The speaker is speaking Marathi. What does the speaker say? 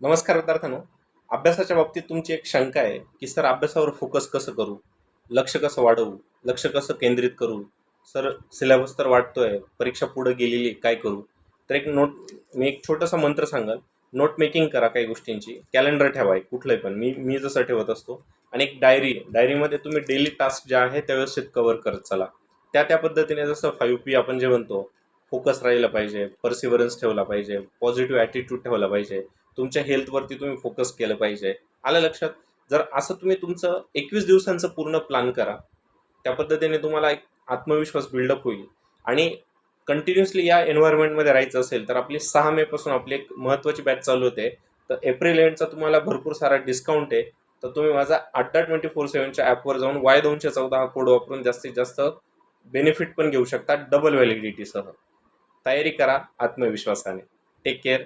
नमस्कार विद्यार्थ्यांनो. अभ्यासाच्या बाबतीत तुमची एक शंका आहे की सर अभ्यासावर फोकस कसं करू, लक्ष कसं वाढवू, लक्ष कसं केंद्रित करू, सर सिलेबस तर वाटतोय, परीक्षा पुढे गेलेली काय करू. तर एक नोट मी एक छोटासा मंत्र सांगाल. नोट मेकिंग करा काही गोष्टींची, कॅलेंडर ठेवा एक कुठलंही पण, मी मी जसं ठेवत असतो. आणि एक डायरीमध्ये तुम्ही डेली टास्क जे आहे त्या व्यवस्थित कव्हर करत चला. त्या पद्धतीने जसं 5P आपण जे म्हणतो, फोकस राहिला पाहिजे, परसिव्हरन्स ठेवला पाहिजे, पॉझिटिव्ह ॲटिट्यूड ठेवला पाहिजे, तुमच्या हेल्थवरती तुम्ही फोकस केलं पाहिजे. आलं लक्षात? जर असं तुम्ही तुमचं 21 दिवसांचं पूर्ण प्लॅन करा, त्या पद्धतीने तुम्हाला एक आत्मविश्वास बिल्डअप होईल. आणि कंटिन्युअसली या एन्व्हायरमेंटमध्ये राहायचं असेल तर आपली 6 मे पासून आपली एक महत्त्वाची बॅच चालू होते. तर एप्रिल एंडचा तुम्हाला भरपूर सारा डिस्काउंट आहे. तर तुम्ही माझा अड्डा 24/7च्या ॲपवर जाऊन Y214 हा कोड वापरून जास्तीत जास्त बेनिफिट पण घेऊ शकता, डबल व्हॅलिडिटीसह. तयारी करा आत्मविश्वासाने. Take care.